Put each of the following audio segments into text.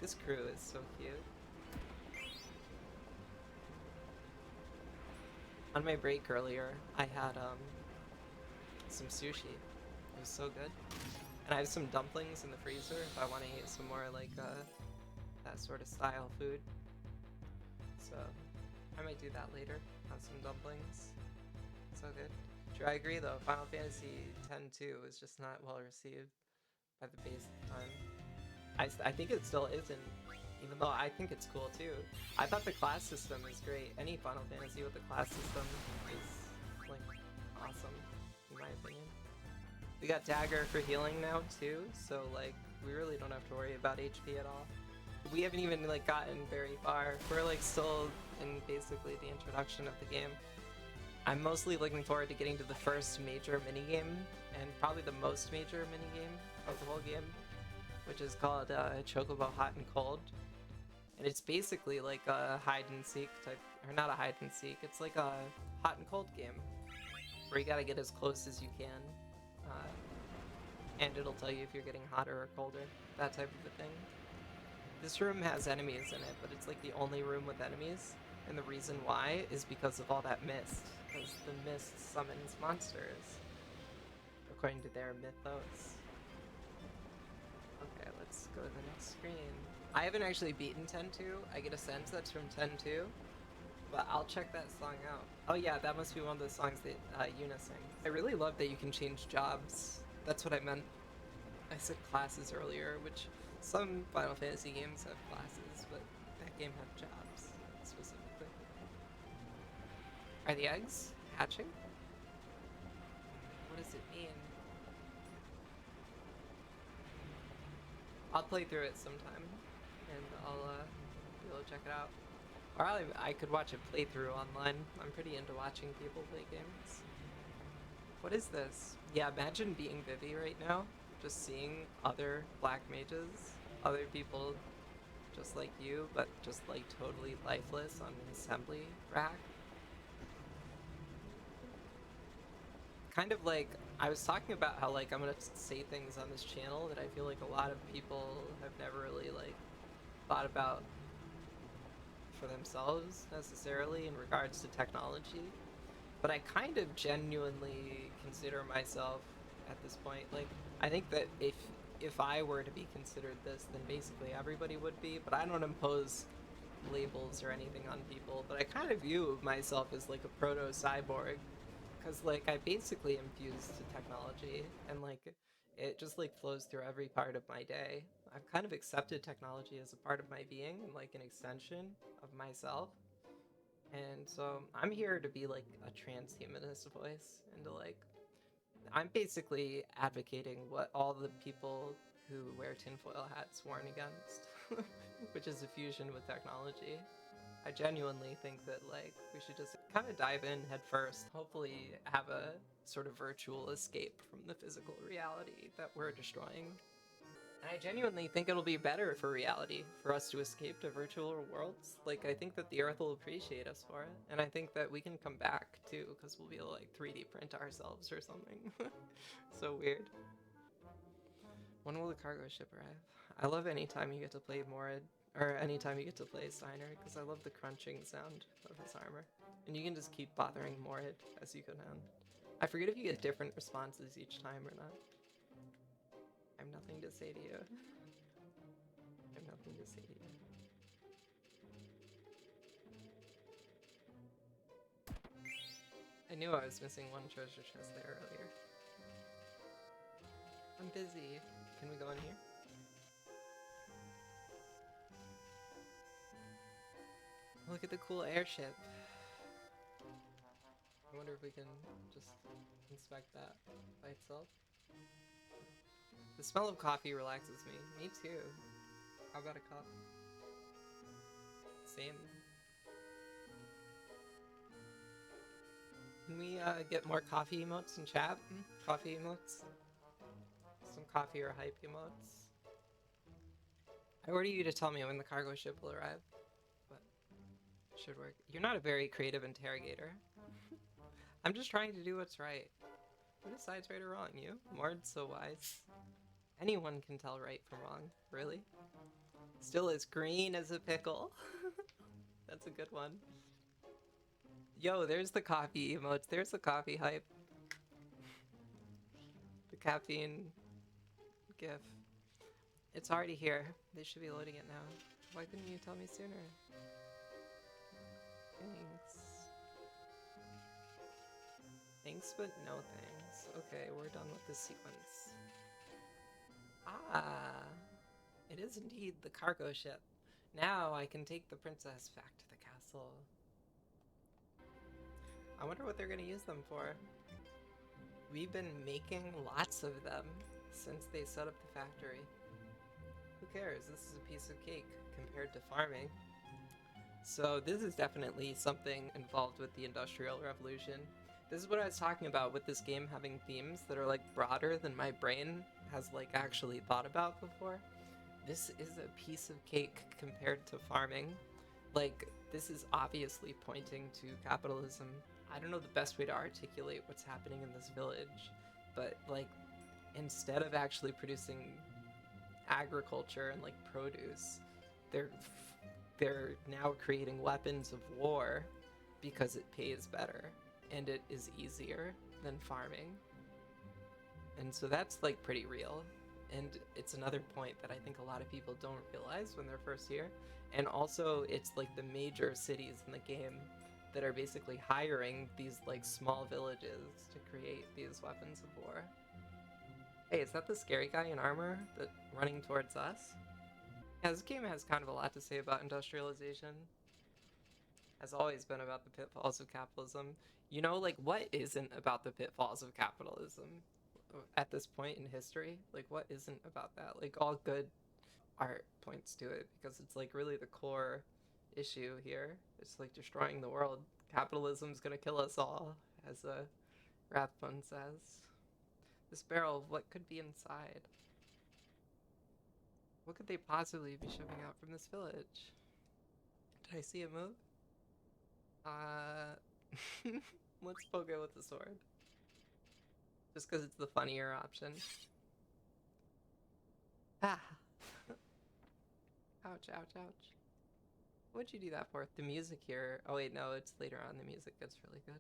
This crew is so cute. On my break earlier, I had some sushi. It was so good. And I have some dumplings in the freezer if I want to eat some more like that sort of style food. So I might do that later. Have some dumplings. So good. True, I agree though. Final Fantasy X-2 is just not well received by the base at the time. I think it still isn't, even though I think it's cool too. I thought the class system is great. Any Final Fantasy with a class system is like awesome, in my opinion. We got Dagger for healing now too, so like we really don't have to worry about HP at all. We haven't even like gotten very far. We're like still in basically the introduction of the game. I'm mostly looking forward to getting to the first major minigame, and probably the most major minigame of the whole game, which is called Chocobo Hot and Cold. And it's basically like a hide and seek type, or not a hide and seek, it's like a hot and cold game where you gotta get as close as you can. And it'll tell you if you're getting hotter or colder, that type of a thing. This room has enemies in it, but it's like the only room with enemies. And the reason why is because of all that mist, because the mist summons monsters, according to their mythos. Okay, let's go to the next screen. I haven't actually beaten 10-2. I get a sense that's from 10-2, but I'll check that song out. Oh yeah, that must be one of the songs that Yuna sings. I really love that you can change jobs. That's what I meant. I said classes earlier, which some Final Fantasy games have classes, but that game had jobs specifically. Are the eggs hatching? What does it mean? I'll play through it sometime, and I'll be able to check it out. Or I could watch a playthrough online. I'm pretty into watching people play games. What is this? Yeah, imagine being Vivi right now, just seeing other black mages, other people just like you, but just like totally lifeless on an assembly rack. Kind of like, I was talking about how like I'm gonna say things on this channel that I feel like a lot of people have never really like thought about for themselves necessarily in regards to technology. But I kind of genuinely consider myself at this point, like, I think that if I were to be considered this, then basically everybody would be, but I don't impose labels or anything on people, but I kind of view myself as like a proto-cyborg, because like I basically am fused to technology, and like it just like flows through every part of my day. I've kind of accepted technology as a part of my being and like an extension of myself. And so I'm here to be like a transhumanist voice and to like, I'm basically advocating what all the people who wear tinfoil hats warn against, which is a fusion with technology. I genuinely think that like we should just kind of dive in head first, hopefully have a sort of virtual escape from the physical reality that we're destroying. And I genuinely think it'll be better for reality for us to escape to virtual worlds. Like, I think that the Earth will appreciate us for it. And I think that we can come back, too, because we'll be able to, like, 3D print ourselves or something. So weird. When will the cargo ship arrive? I love anytime you get to play Morid, or anytime you get to play Steiner, because I love the crunching sound of his armor. And you can just keep bothering Morid as you go down. I forget if you get different responses each time or not. I have nothing to say to you. I have nothing to say to you. I knew I was missing one treasure chest there earlier. I'm busy. Can we go in here? Look at the cool airship. I wonder if we can just inspect that by itself. The smell of coffee relaxes me. Me too. How about a cup? Same. Can we get more coffee emotes in chat? Coffee emotes? Some coffee or hype emotes? I order you to tell me when the cargo ship will arrive. But should work. You're not a very creative interrogator. I'm just trying to do what's right. Who decides right or wrong? You? Mord's so wise. Anyone can tell right from wrong. Really? Still as green as a pickle. That's a good one. Yo, there's the coffee emotes. There's the coffee hype. The caffeine gif. It's already here. They should be loading it now. Why couldn't you tell me sooner? Thanks. Thanks, but no thanks. Okay, we're done with this sequence. Ah, it is indeed the cargo ship. Now I can take the princess back to the castle. I wonder what they're gonna use them for. We've been making lots of them since they set up the factory. Who cares? This is a piece of cake compared to farming. So this is definitely something involved with the Industrial Revolution. This is what I was talking about with this game having themes that are like broader than my brain has like actually thought about before. This is a piece of cake compared to farming. Like, this is obviously pointing to capitalism. I don't know the best way to articulate what's happening in this village, but like, instead of actually producing agriculture and like produce, they're now creating weapons of war because it pays better and it is easier than farming. And so that's like pretty real. And it's another point that I think a lot of people don't realize when they're first here. And also, it's like the major cities in the game that are basically hiring these like small villages to create these weapons of war. Hey, is that the scary guy in armor that running towards us? Yeah, this game has kind of a lot to say about industrialization. Has always been about the pitfalls of capitalism. You know, like, what isn't about the pitfalls of capitalism at this point in history? Like, what isn't about that? Like, all good art points to it because it's like really the core issue here. It's like destroying the world. Capitalism's gonna kill us all, as Rathbone says. This barrel, what could be inside? What could they possibly be shipping out from this village? Did I see it move? Let's poke it with the sword. Just because it's the funnier option. Ah! Ouch, ouch, ouch. What'd you do that for? The music here. Oh wait, no, it's later on. The music gets really good.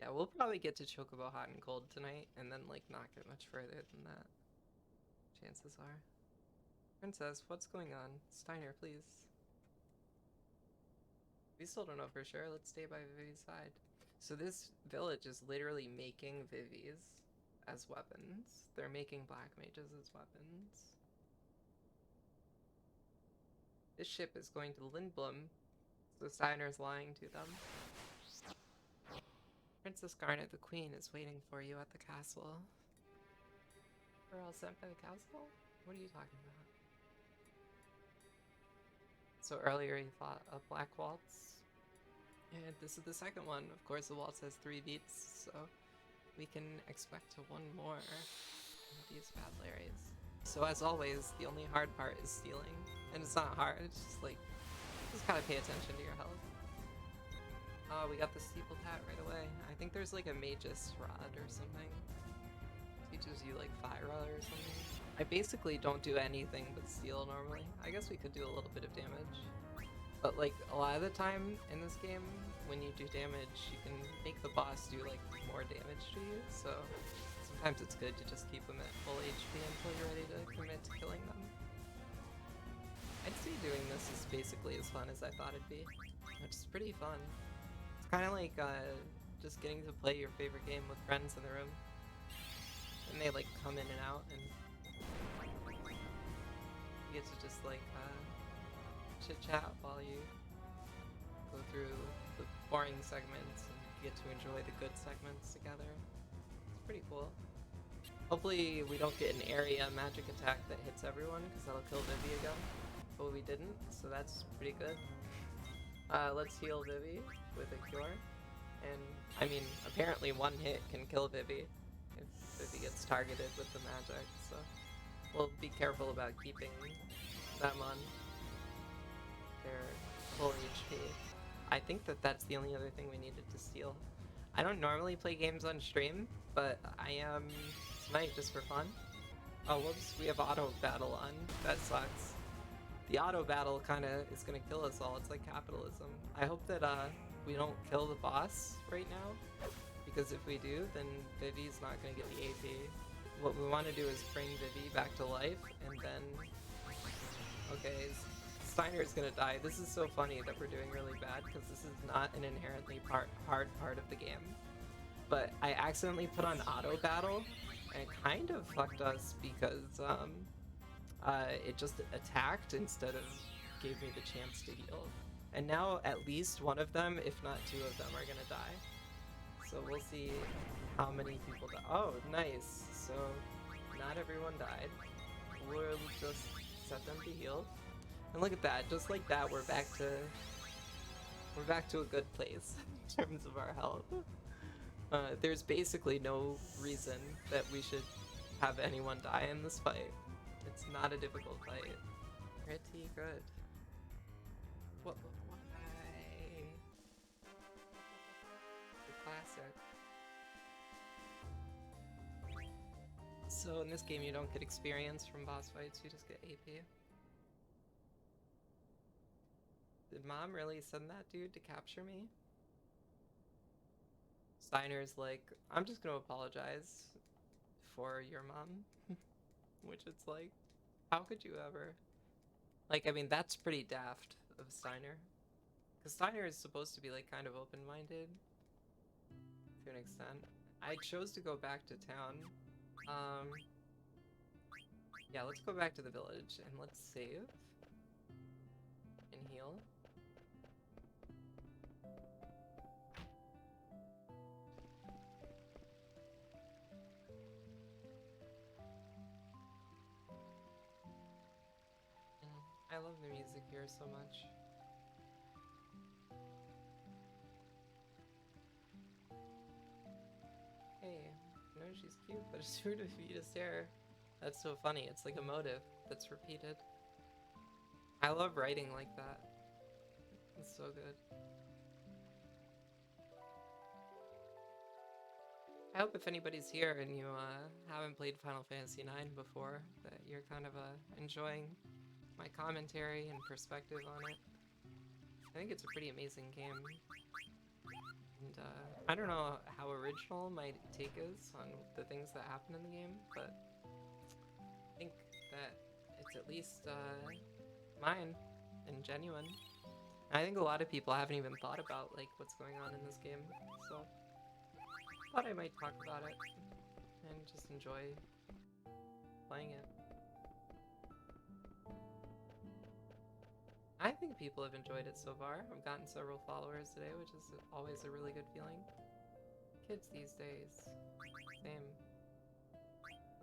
Yeah, we'll probably get to Chocobo Hot and Cold tonight, and then like not get much further than that. Chances are. Princess, what's going on? Steiner, please. We still don't know for sure. Let's stay by Vivi's side. So this village is literally making Vivis as weapons. They're making black mages as weapons. This ship is going to Lindblum, so Steiner's lying to them. Princess Garnet, the queen, is waiting for you at the castle. We're all sent by the castle? What are you talking about? So earlier you fought a black waltz. And this is the second one. Of course, the waltz has 3 beats, so we can expect one more of these bad Larrys. So as always, the only hard part is stealing. And it's not hard, it's just like, just gotta pay attention to your health. Oh, we got the steeple hat right away. I think there's like a magus rod or something. Teaches you like Fyra or something. I basically don't do anything but steal normally. I guess we could do a little bit of damage. But like a lot of the time in this game, when you do damage, you can make the boss do like more damage to you. So sometimes it's good to just keep them at full HP until you're ready to commit to killing them. I'd say doing this is basically as fun as I thought it'd be, which is pretty fun. It's kind of like just getting to play your favorite game with friends in the room. And they like come in and out, and you get to just like chit chat while you go through the boring segments and you get to enjoy the good segments together. It's pretty cool. Hopefully we don't get an area magic attack that hits everyone because that'll kill Vivi again. But we didn't, so that's pretty good. Let's heal Vivi with a cure. And I mean, apparently one hit can kill Vivi if he gets targeted with the magic, so we'll be careful about keeping them on their full HP. I think that that's the only other thing we needed to steal. I don't normally play games on stream, but I am tonight just for fun. Oh, whoops, we have auto battle on. That sucks. The auto battle kind of is gonna kill us all. It's like capitalism. I hope that we don't kill the boss right now, because if we do, then Vivi's not gonna get the AP. What we want to do is bring Vivi back to life, and then okay, Steiner's gonna die. This is so funny that we're doing really bad because this is not an inherently hard part of the game. But I accidentally put on auto battle, and it kind of fucked us because it just attacked instead of gave me the chance to heal. And now at least one of them, if not two of them, are gonna die. So we'll see how many people die. Oh, nice. So not everyone died. We'll just set them to heal. And look at that, just like that, we're back to a good place in terms of our health. There's basically no reason that we should have anyone die in this fight. It's not a difficult fight. Pretty good. What? Why? The classic. So in this game, you don't get experience from boss fights. You just get AP. Did Mom really send that dude to capture me? Steiner's like, I'm just gonna apologize for your mom. Which it's like, how could you ever? Like, I mean, that's pretty daft of Steiner. Because Steiner is supposed to be, like, kind of open-minded. To an extent. I chose to go back to town. Yeah, let's go back to the village, and let's save. And heal. I love the music here so much. Hey, I know she's cute, but it's rude of you to stare. That's so funny. It's like a motive that's repeated. I love writing like that. It's so good. I hope if anybody's here and you haven't played Final Fantasy IX before, that you're kind of enjoying my commentary and perspective on it. I think it's a pretty amazing game. And I don't know how original my take is on the things that happen in the game, but I think that it's at least mine and genuine. And I think a lot of people haven't even thought about like what's going on in this game, so I thought I might talk about it and just enjoy playing it. I think people have enjoyed it so far. I've gotten several followers today, which is always a really good feeling. Kids these days. Same.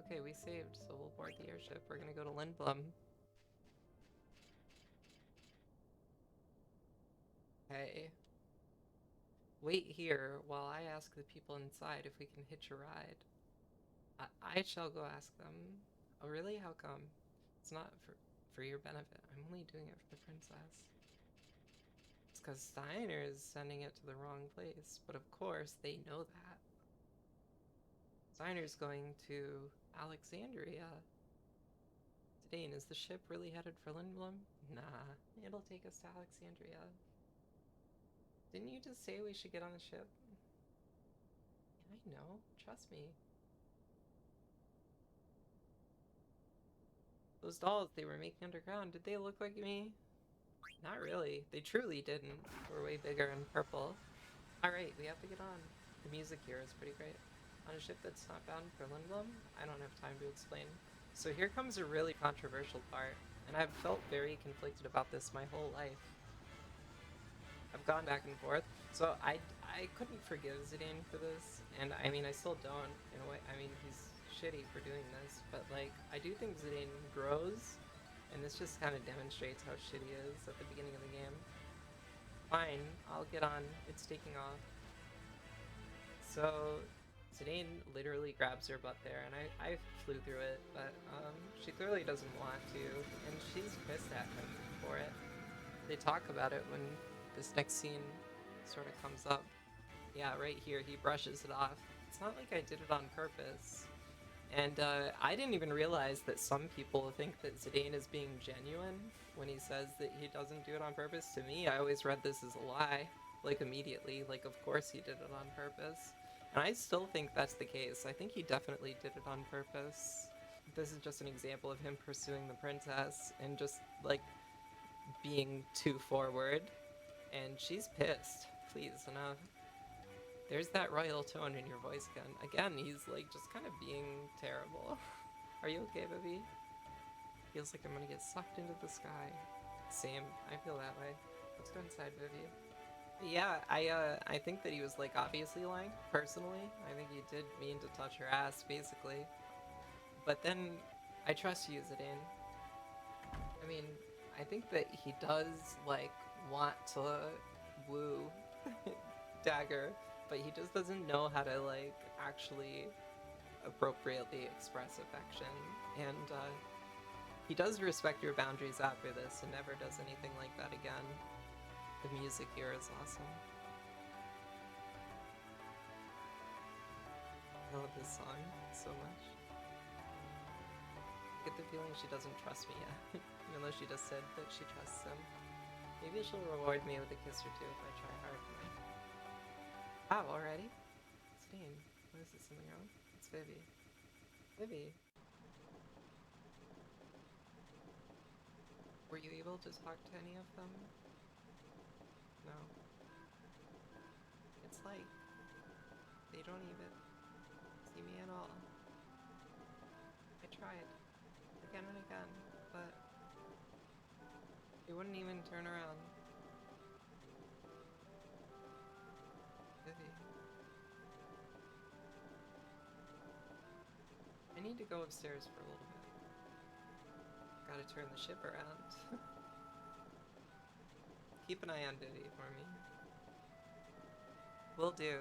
Okay, we saved, so we'll board the airship. We're gonna go to Lindblum. Hey. Wait here while I ask the people inside if we can hitch a ride. I shall go ask them. Oh really? How come? It's not for your benefit. I'm only doing it for the princess. It's because Steiner is sending it to the wrong place, but of course they know that. Steiner's going to Alexandria. Zidane, is the ship really headed for Lindblum? Nah, it'll take us to Alexandria. Didn't you just say we should get on the ship? Yeah, I know. Trust me. Those dolls they were making underground, did they look like me? Not really. They truly didn't. We're way bigger and purple. Alright, we have to get on. The music here is pretty great. On a ship that's not bound for Lindblum? I don't have time to explain. So here comes a really controversial part, and I've felt very conflicted about this my whole life. I've gone back and forth. So I couldn't forgive Zidane for this, and I mean I still don't in a way. I mean he's shitty for doing this, but like I do think Zidane grows, and this just kind of demonstrates how shitty he is at the beginning of the game. Fine, I'll get on. It's taking off. So Zidane literally grabs her butt there, and I flew through it, but she clearly doesn't want to, and she's pissed at him for it. They talk about it when this next scene sort of comes up. Yeah, right here, he brushes it off. It's not like I did it on purpose. And I didn't even realize that some people think that Zidane is being genuine when he says that he doesn't do it on purpose. To me, I always read this as a lie, like immediately, like of course he did it on purpose. And I still think that's the case. I think he definitely did it on purpose. This is just an example of him pursuing the princess and just like being too forward. And she's pissed. Please, enough. There's that royal tone in your voice again. Again, he's like just kind of being terrible. Are you okay, baby? Feels like I'm gonna get sucked into the sky. Same, I feel that way. Let's go inside, Vivi. Yeah, I think that he was like obviously lying. Personally, I think he did mean to touch her ass, basically. But then, I trust you, Zidane. I mean, I think that he does like want to woo Dagger, but he just doesn't know how to like actually appropriately express affection. And he does respect your boundaries after this and never does anything like that again. The music here is awesome. I love this song so much. I get the feeling she doesn't trust me yet, even though she just said that she trusts him. Maybe she'll reward me with a kiss or two if I try hard. Wow, already? Zidane, what is this, something wrong? It's Vivi. Vivi. Were you able to talk to any of them? No. It's like they don't even see me at all. I tried again and again, but they wouldn't even turn around. Vivi. I need to go upstairs for a little bit. Gotta turn the ship around. Keep an eye on Vivi for me. Will do.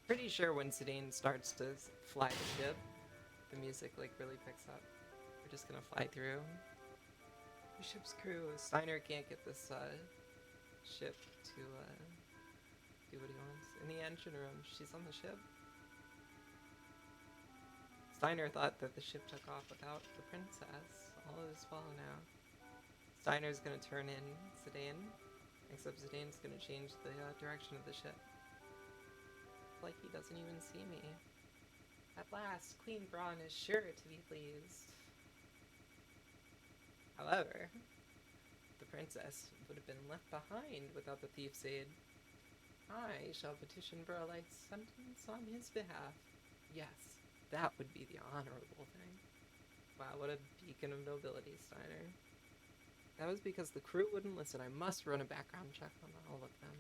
Pretty sure when Zidane starts to fly the ship, the music like really picks up. We're just gonna fly through. The ship's crew. Steiner can't get this ship to do what he wants. In the engine room, she's on the ship. Steiner thought that the ship took off without the princess. All is well now. Steiner's gonna turn in Zidane, except Zidane's gonna change the direction of the ship. Like he doesn't even see me. At last, Queen Braun is sure to be pleased. However, the princess would have been left behind without the thief's aid. I shall petition for a life sentence on his behalf. Yes, that would be the honorable thing. Wow, what a beacon of nobility, Steiner. That was because the crew wouldn't listen. I must run a background check on all of them.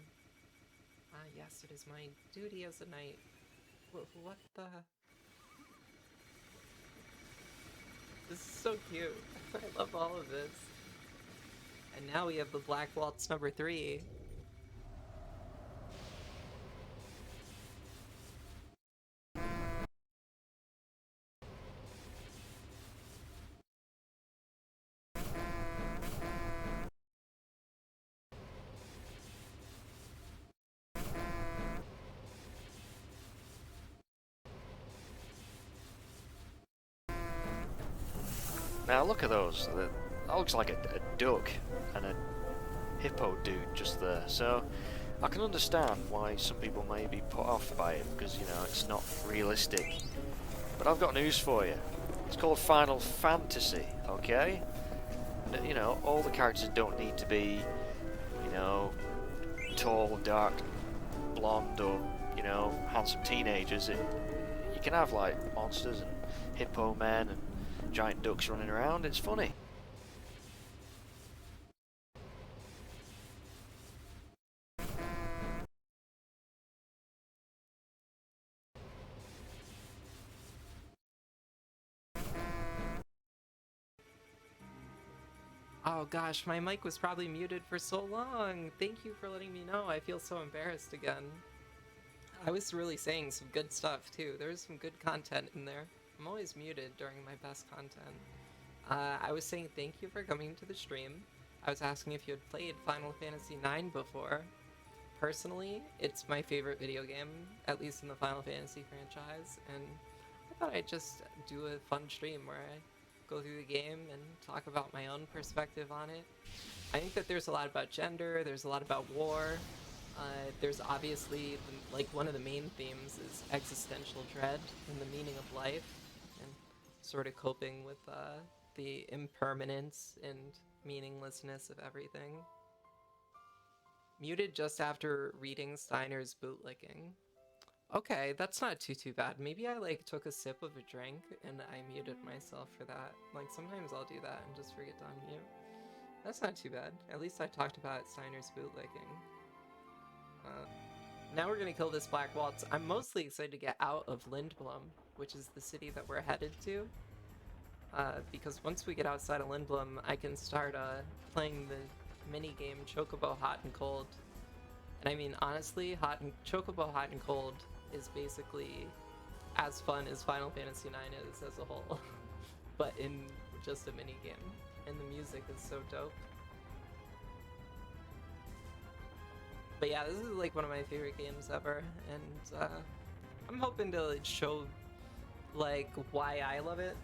Ah, yes, it is my duty as a knight. What the... This is so cute. I love all of this. And now we have the Black Waltz number 3. Now look at those. That looks like a duck and a hippo dude just there. So I can understand why some people may be put off by it because, you know, it's not realistic. But I've got news for you. It's called Final Fantasy, okay? You know, all the characters don't need to be, you know, tall, dark, blonde, or, you know, handsome teenagers. You can have, like, monsters and hippo men and giant ducks running around. It's funny. Oh gosh, my mic was probably muted for so long. Thank you for letting me know. I feel so embarrassed again. I was really saying some good stuff too. There was some good content in there. I'm always muted during my best content. I was saying thank you for coming to the stream. I was asking if you had played Final Fantasy IX before. Personally, it's my favorite video game, at least in the Final Fantasy franchise, and thought I'd just do a fun stream where I go through the game and talk about my own perspective on it. I think that there's a lot about gender, there's a lot about war. There's obviously, like, one of the main themes is existential dread and the meaning of life, and sort of coping with the impermanence and meaninglessness of everything. Muted just after reading Steiner's bootlicking. Okay, that's not too bad. Maybe I, like, took a sip of a drink and I muted myself for that. Like, sometimes I'll do that and just forget to unmute. That's not too bad. At least I talked about Steiner's bootlicking. Now we're gonna kill this Black Waltz. I'm mostly excited to get out of Lindblum, which is the city that we're headed to. Because once we get outside of Lindblum, I can start playing the mini-game Chocobo Hot and Cold. And I mean, honestly, Chocobo Hot and Cold is basically as fun as Final Fantasy IX is as a whole, but in just a mini-game. And the music is so dope. But yeah, this is like one of my favorite games ever, and I'm hoping to like, show like why I love it.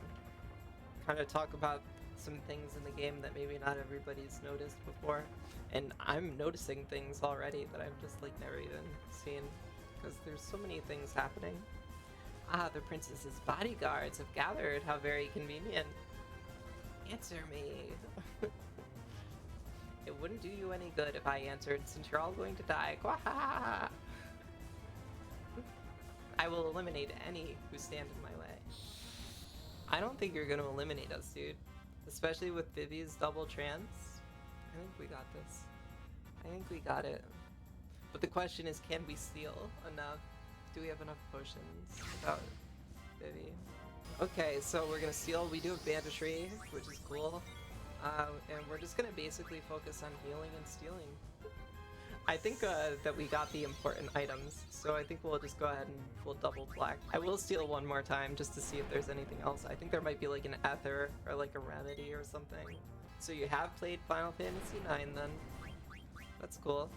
Kind of talk about some things in the game that maybe not everybody's noticed before, and I'm noticing things already that I've just like never even seen, because there's so many things happening. Ah, the princess's bodyguards have gathered. How very convenient. Answer me. It wouldn't do you any good if I answered, since you're all going to die. Quahaha! I will eliminate any who stand in my way. I don't think you're going to eliminate us, dude. Especially with Vivi's double trance. I think we got this. I think we got it. But the question is, can we steal enough? Do we have enough potions without Vivi? Okay, so we're gonna steal. We do have banditry, which is cool. And we're just gonna basically focus on healing and stealing. I think that we got the important items, so I think we'll just go ahead and we'll double black. I will steal one more time just to see if there's anything else. I think there might be like an ether or like a remedy or something. So you have played Final Fantasy IX then. That's cool.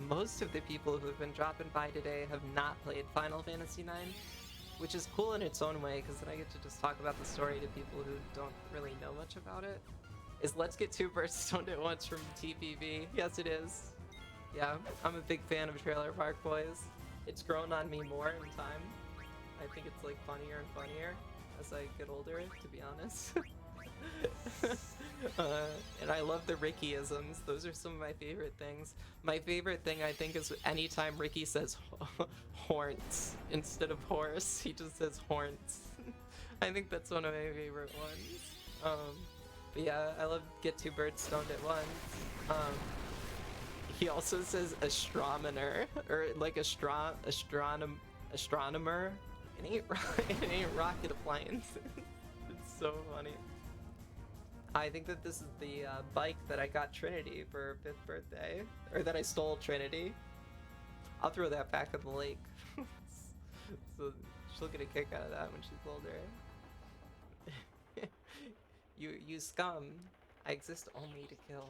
Most of the people who have been dropping by today have not played Final Fantasy IX, which is cool in its own way, because then I get to just talk about the story to people who don't really know much about it. Is Let's Get Two Birds Stoned at Once from TPV? Yes, it is. Yeah, I'm a big fan of Trailer Park Boys. It's grown on me more in time. I think it's like funnier and funnier as I get older, to be honest. And I love the Ricky-isms. Those are some of my favorite things. My favorite thing, I think, is anytime Ricky says horns instead of horse, he just says horns. I think that's one of my favorite ones. But yeah, I love Get Two Birds Stoned at Once. He also says astronomer, or like astronomer. It ain't rocket appliances. It's so funny. I think that this is the bike that I got Trinity for her 5th birthday. Or that I stole Trinity. I'll throw that back in the lake. So she'll get a kick out of that when she's older. You scum. I exist only to kill.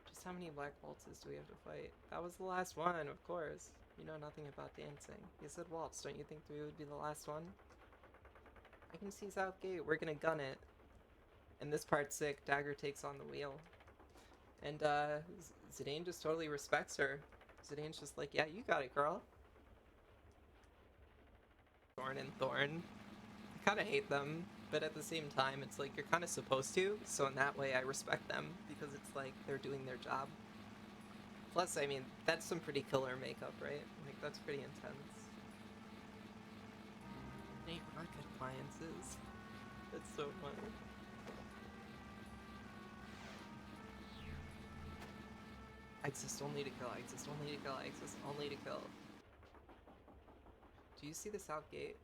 Just how many Black Waltzes do we have to fight? That was the last one, of course. You know nothing about dancing. You said waltz, don't you think 3 would be the last one? I can see South Gate. We're gonna gun it. And this part's sick. Dagger takes on the wheel. And Zidane just totally respects her. Zidane's just like, yeah, you got it, girl. Thorn and Thorn. I kind of hate them, but at the same time, it's like you're kind of supposed to. So in that way, I respect them because it's like they're doing their job. Plus, I mean, that's some pretty killer makeup, right? Like, that's pretty intense. Ain't rocket appliances. That's so funny. I exist only to kill, I exist only to kill, I exist only to kill. Do you see the South Gate?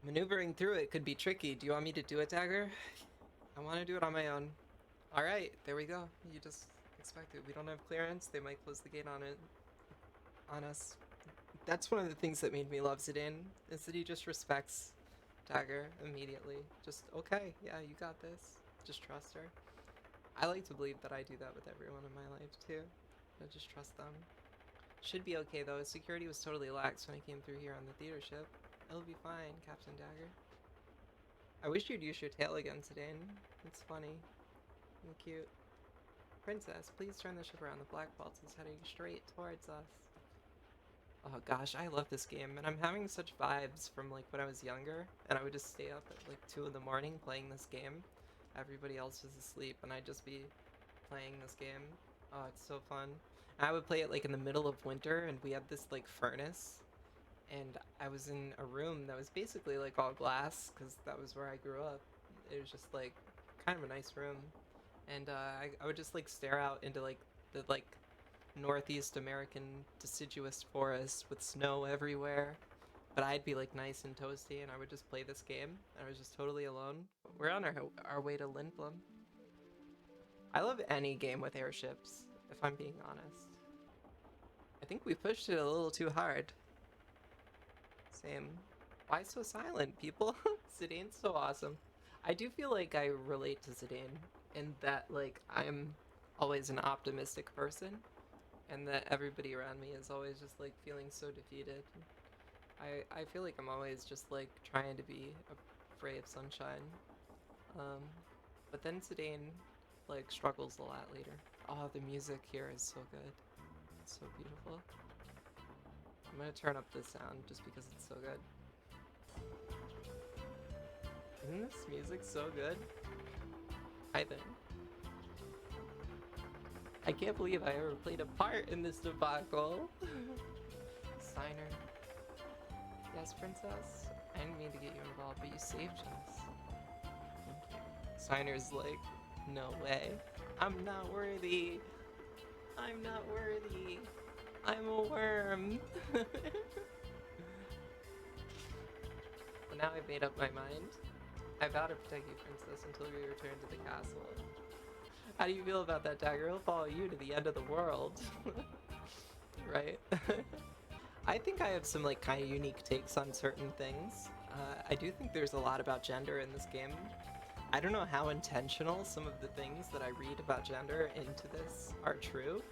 Maneuvering through it could be tricky. Do you want me to do it, Dagger? I want to do it on my own. Alright, there we go. You just expect it. We don't have clearance. They might close the gate on us. That's one of the things that made me love Zidane, is that he just respects Dagger immediately. Just, okay, yeah, you got this. Just trust her. I like to believe that I do that with everyone in my life, too. I just trust them. Should be okay though. Security was totally lax when I came through here on the theater ship. It'll be fine, Captain Dagger. I wish you'd use your tail again, Sedaine. It's funny and cute. Princess, please turn the ship around. The Black Pulse is heading straight towards us. Oh gosh, I love this game, and I'm having such vibes from like when I was younger, and I would just stay up at like 2 in the morning playing this game. Everybody else was asleep, and I'd just be playing this game. Oh, it's so fun. I would play it like in the middle of winter, and we had this like furnace, and I was in a room that was basically like all glass, because that was where I grew up. It was just like kind of a nice room, and I would just like stare out into like the like Northeast American deciduous forest with snow everywhere. But I'd be like nice and toasty, and I would just play this game. I was just totally alone. We're on our way to Lindblum. I love any game with airships, if I'm being honest. I think we pushed it a little too hard. Same. Why so silent, people? Zidane's so awesome. I do feel like I relate to Zidane in that like I'm always an optimistic person, and that everybody around me is always just like feeling so defeated. I feel like I'm always just like trying to be a ray of sunshine. Um, but then Zidane like struggles a lot later. Oh, the music here is so good. It's so beautiful. I'm gonna turn up the sound just because it's so good. Isn't this music so good? I think. I can't believe I ever played a part in this debacle. Signer. Yes, princess. I didn't mean to get you involved, but you saved us. Thank you. Signer's like, no way. I'm not worthy. I'm not worthy. I'm a worm. Well, now I've made up my mind. I vow to protect you, princess, until we return to the castle. How do you feel about that, Dagger? He'll follow you to the end of the world. Right? I think I have some like kind of unique takes on certain things. I do think there's a lot about gender in this game. I don't know how intentional some of the things that I read about gender into this are true,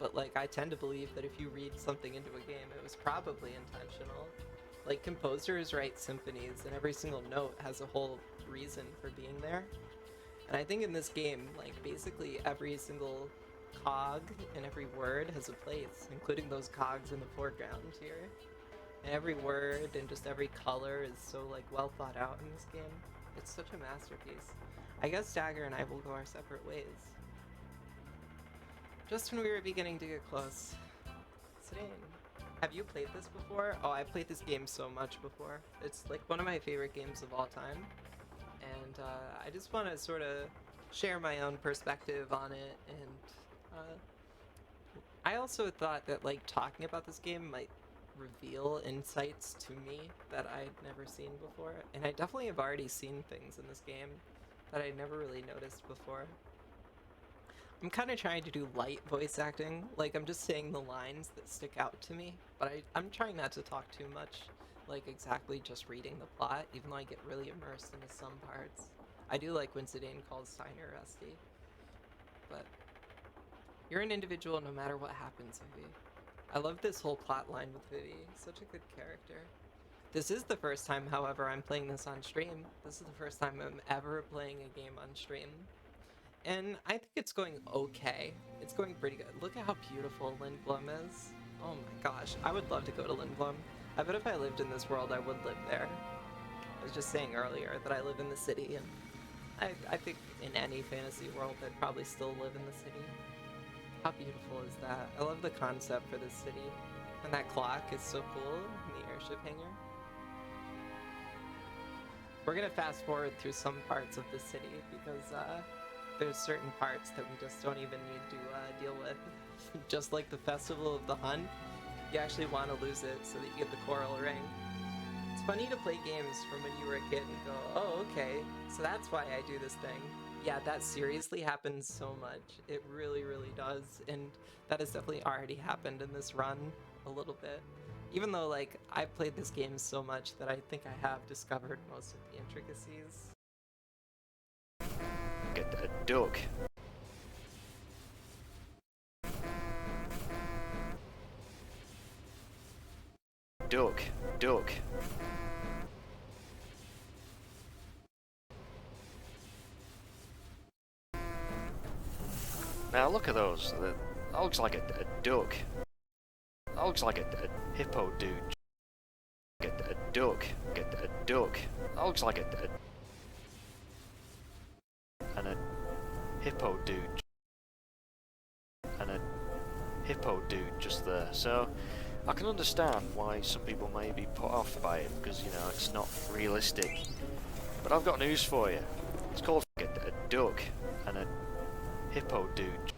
but like I tend to believe that if you read something into a game, it was probably intentional. Like composers write symphonies, and every single note has a whole reason for being there. And I think in this game, like basically every single cog and every word has a place, including those cogs in the foreground here. And every word and just every color is so like well thought out in this game. It's such a masterpiece. I guess Dagger and I will go our separate ways. Just when we were beginning to get close. Sedaine, have you played this before? Oh, I've played this game so much before. It's like one of my favorite games of all time. And I just want to sort of share my own perspective on it, and I also thought that like talking about this game might reveal insights to me that I'd never seen before, and I definitely have already seen things in this game that I'd never really noticed before. I'm kind of trying to do light voice acting, like I'm just saying the lines that stick out to me, but I'm trying not to talk too much, like exactly just reading the plot, even though I get really immersed into some parts. I do like when Zidane calls Signer Rusty, but you're an individual no matter what happens, Vivi. I love this whole plot line with Vivi, such a good character. This is the first time, however, I'm playing this on stream. This is the first time I'm ever playing a game on stream. And I think it's going okay. It's going pretty good. Look at how beautiful Lindblum is. Oh my gosh, I would love to go to Lindblum. I bet if I lived in this world, I would live there. I was just saying earlier that I live in the city, and I think in any fantasy world, I'd probably still live in the city. How beautiful is that? I love the concept for this city. And that clock is so cool in the airship hangar. We're gonna fast forward through some parts of the city because there's certain parts that we just don't even need to deal with. Just like the Festival of the Hunt, you actually want to lose it so that you get the coral ring. It's funny to play games from when you were a kid and go, oh, okay, so that's why I do this thing. Yeah, that seriously happens so much. It really, really does. And that has definitely already happened in this run a little bit. Even though, like, I've played this game so much that I think I have discovered most of the intricacies. Get a duck. duck, duck. Now look at those. That looks like a duck. That looks like a hippo dude. A duck. A duck. That looks like and a hippo dude. And a hippo dude just there. So I can understand why some people may be put off by it because, you know, it's not realistic. But I've got news for you. It's called a duck and a hippo dude.